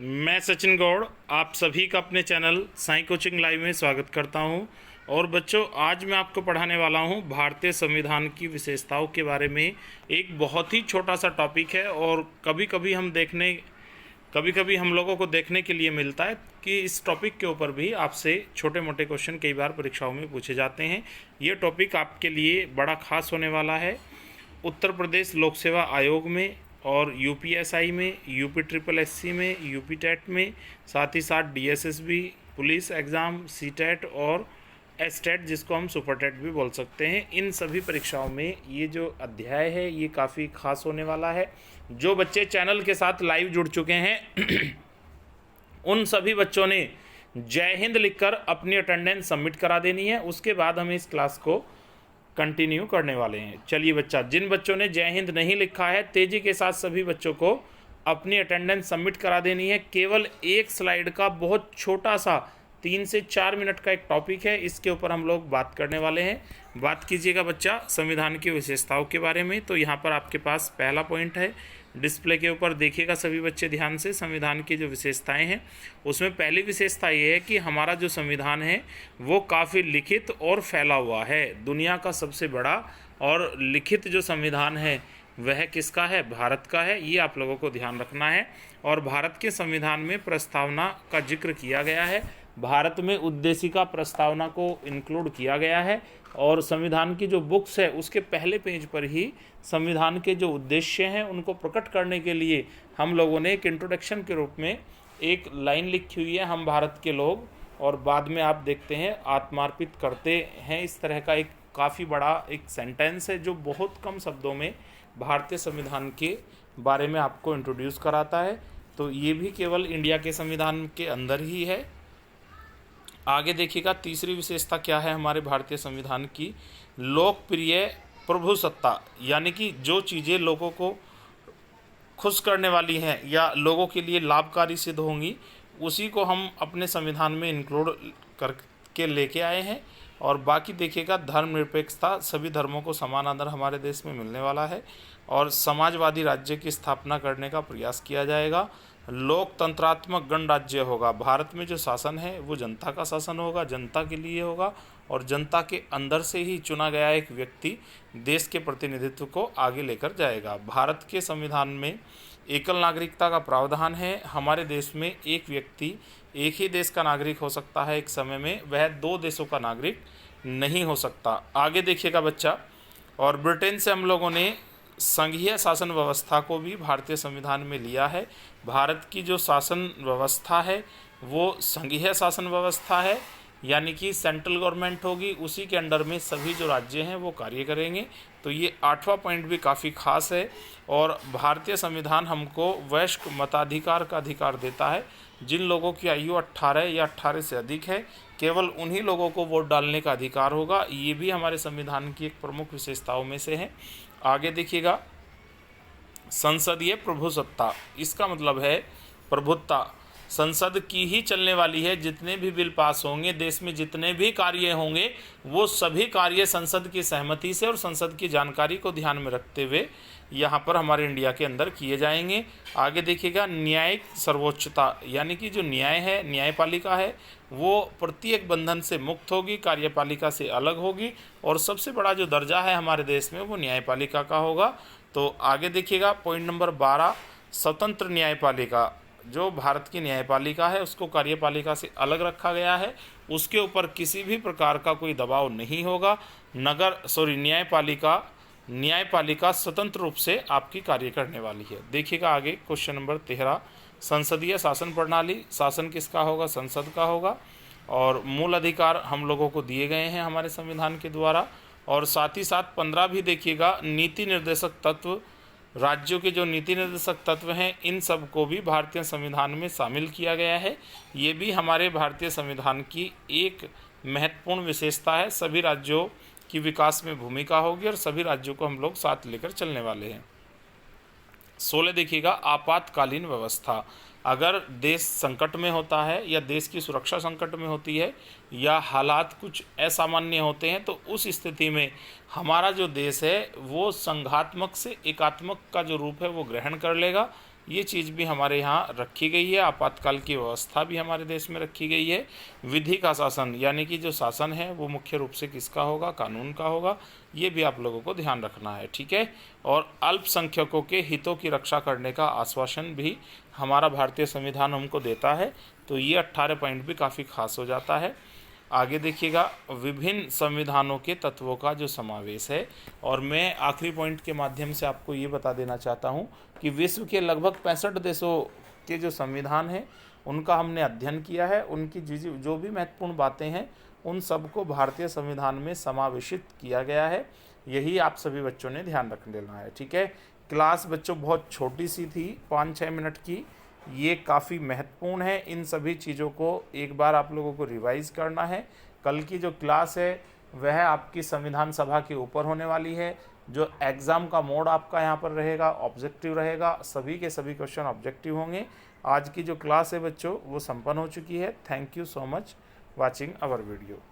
मैं सचिन गौड़ आप सभी का अपने चैनल साई कोचिंग लाइव में स्वागत करता हूं। और बच्चों, आज मैं आपको पढ़ाने वाला हूं भारतीय संविधान की विशेषताओं के बारे में। एक बहुत ही छोटा सा टॉपिक है और कभी कभी हम लोगों को देखने के लिए मिलता है कि इस टॉपिक के ऊपर भी आपसे छोटे मोटे क्वेश्चन कई बार परीक्षाओं में पूछे जाते हैं। ये टॉपिक आपके लिए बड़ा खास होने वाला है। उत्तर प्रदेश लोक सेवा आयोग में और यूपीएसआई में, यूपी ट्रिपल एससी में, यूपी टेट में, साथ ही साथ डीएसएसबी, पुलिस एग्ज़ाम, सीटेट और एसटेट जिसको हम सुपर टेट भी बोल सकते हैं, इन सभी परीक्षाओं में ये जो अध्याय है ये काफ़ी खास होने वाला है। जो बच्चे चैनल के साथ लाइव जुड़ चुके हैं उन सभी बच्चों ने जय हिंद लिखकर अपनी अटेंडेंस सबमिट करा देनी है। उसके बाद हम इस क्लास को कंटिन्यू करने वाले हैं। चलिए बच्चा, जिन बच्चों ने जय हिंद नहीं लिखा है तेज़ी के साथ सभी बच्चों को अपनी अटेंडेंस सबमिट करा देनी है। केवल एक स्लाइड का बहुत छोटा सा 3 से 4 मिनट का एक टॉपिक है, इसके ऊपर हम लोग बात करने वाले हैं। बात कीजिएगा बच्चा संविधान की विशेषताओं के बारे में। तो यहाँ पर आपके पास पहला पॉइंट है, डिस्प्ले के ऊपर देखिएगा सभी बच्चे ध्यान से। संविधान की जो विशेषताएं हैं उसमें पहली विशेषता ये है कि हमारा जो संविधान है वो काफ़ी लिखित और फैला हुआ है। दुनिया का सबसे बड़ा और लिखित जो संविधान है वह किसका है? भारत का है। ये आप लोगों को ध्यान रखना है। और भारत के संविधान में प्रस्तावना का जिक्र किया गया है। भारत में उद्देशिका प्रस्तावना को इंक्लूड किया गया है और संविधान की जो बुक्स है उसके पहले पेज पर ही संविधान के जो उद्देश्य हैं उनको प्रकट करने के लिए हम लोगों ने एक इंट्रोडक्शन के रूप में एक लाइन लिखी हुई है, हम भारत के लोग, और बाद में आप देखते हैं आत्मार्पित करते हैं। इस तरह का एक काफ़ी बड़ा एक सेंटेंस है जो बहुत कम शब्दों में भारतीय संविधान के बारे में आपको इंट्रोड्यूस कराता है। तो ये भी केवल इंडिया के संविधान के अंदर ही है। आगे देखिएगा तीसरी विशेषता क्या है हमारे भारतीय संविधान की? लोकप्रिय प्रभुसत्ता, यानी कि जो चीज़ें लोगों को खुश करने वाली हैं या लोगों के लिए लाभकारी सिद्ध होंगी उसी को हम अपने संविधान में इंक्लूड करके लेके आए हैं। और बाकी देखिएगा धर्मनिरपेक्षता, सभी धर्मों को समान आदर हमारे देश में मिलने वाला है और समाजवादी राज्य की स्थापना करने का प्रयास किया जाएगा। लोकतंत्रात्मक गणराज्य होगा। भारत में जो शासन है वो जनता का शासन होगा, जनता के लिए होगा और जनता के अंदर से ही चुना गया एक व्यक्ति देश के प्रतिनिधित्व को आगे लेकर जाएगा। भारत के संविधान में एकल नागरिकता का प्रावधान है। हमारे देश में एक व्यक्ति एक ही देश का नागरिक हो सकता है एक समय में, वह 2 देशों का नागरिक नहीं हो सकता। आगे देखिएगा बच्चा, और ब्रिटेन से हम लोगों ने संघीय शासन व्यवस्था को भी भारतीय संविधान में लिया है। भारत की जो शासन व्यवस्था है वो संघीय शासन व्यवस्था है, यानी कि सेंट्रल गवर्नमेंट होगी, उसी के अंडर में सभी जो राज्य हैं वो कार्य करेंगे। तो ये 8वां पॉइंट भी काफ़ी खास है। और भारतीय संविधान हमको वयस्क मताधिकार का अधिकार देता है। जिन लोगों की आयु 18 या 18 से अधिक है केवल उन्हीं लोगों को वोट डालने का अधिकार होगा। ये भी हमारे संविधान की एक प्रमुख विशेषताओं में से है। आगे देखिएगा, संसदीय प्रभुसत्ता, इसका मतलब है प्रभुत्ता संसद की ही चलने वाली है। जितने भी बिल पास होंगे, देश में जितने भी कार्य होंगे वो सभी कार्य संसद की सहमति से और संसद की जानकारी को ध्यान में रखते हुए यहाँ पर हमारे इंडिया के अंदर किए जाएंगे। आगे देखिएगा, न्यायिक सर्वोच्चता, यानी कि जो न्याय है, न्यायपालिका है, वो प्रत्येक बंधन से मुक्त होगी, कार्यपालिका से अलग होगी और सबसे बड़ा जो दर्जा है हमारे देश में वो न्यायपालिका का होगा। तो आगे देखिएगा पॉइंट नंबर 12, स्वतंत्र न्यायपालिका। जो भारत की न्यायपालिका है उसको कार्यपालिका से अलग रखा गया है, उसके ऊपर किसी भी प्रकार का कोई दबाव नहीं होगा। न्यायपालिका स्वतंत्र रूप से आपकी कार्य करने वाली है। देखिएगा आगे क्वेश्चन नंबर 13, संसदीय शासन प्रणाली, शासन किसका होगा? संसद का होगा। और मूल अधिकार हम लोगों को दिए गए हैं हमारे संविधान के द्वारा। और साथ ही साथ 15 भी देखिएगा, नीति निर्देशक तत्व, राज्यों के जो नीति निर्देशक तत्व हैं इन सब को भी भारतीय संविधान में शामिल किया गया है। ये भी हमारे भारतीय संविधान की एक महत्वपूर्ण विशेषता है। सभी राज्यों की विकास में भूमिका होगी और सभी राज्यों को हम लोग साथ लेकर चलने वाले हैं। 16 देखिएगा, आपातकालीन व्यवस्था। अगर देश संकट में होता है या देश की सुरक्षा संकट में होती है या हालात कुछ असामान्य होते हैं तो उस स्थिति में हमारा जो देश है वो संघात्मक से एकात्मक का जो रूप है वो ग्रहण कर लेगा। ये चीज़ भी हमारे यहाँ रखी गई है। आपातकाल की व्यवस्था भी हमारे देश में रखी गई है। विधि का शासन यानी कि जो शासन है वो मुख्य रूप से किसका होगा, कानून का होगा। ये भी आप लोगों को ध्यान रखना है, ठीक है। और अल्पसंख्यकों के हितों की रक्षा करने का आश्वासन भी हमारा भारतीय संविधान हमको देता है। तो ये 18 पॉइंट भी काफ़ी खास हो जाता है। आगे देखिएगा, विभिन्न संविधानों के तत्वों का जो समावेश है। और मैं आखिरी पॉइंट के माध्यम से आपको ये बता देना चाहता हूँ कि विश्व के लगभग 65 देशों के जो संविधान हैं उनका हमने अध्ययन किया है। उनकी जो भी महत्वपूर्ण बातें हैं उन सबको भारतीय संविधान में समावेशित किया गया है। यही आप सभी बच्चों ने ध्यान रख लेना है, ठीक है। क्लास बच्चों बहुत छोटी सी थी, 5-6 मिनट की। ये काफ़ी महत्वपूर्ण है। इन सभी चीज़ों को एक बार आप लोगों को रिवाइज़ करना है। कल की जो क्लास है वह आपकी संविधान सभा के ऊपर होने वाली है। जो एग्ज़ाम का मोड आपका यहाँ पर रहेगा ऑब्जेक्टिव रहेगा, सभी के सभी क्वेश्चन ऑब्जेक्टिव होंगे। आज की जो क्लास है बच्चों वो संपन्न हो चुकी है। Thank you so much watching our video.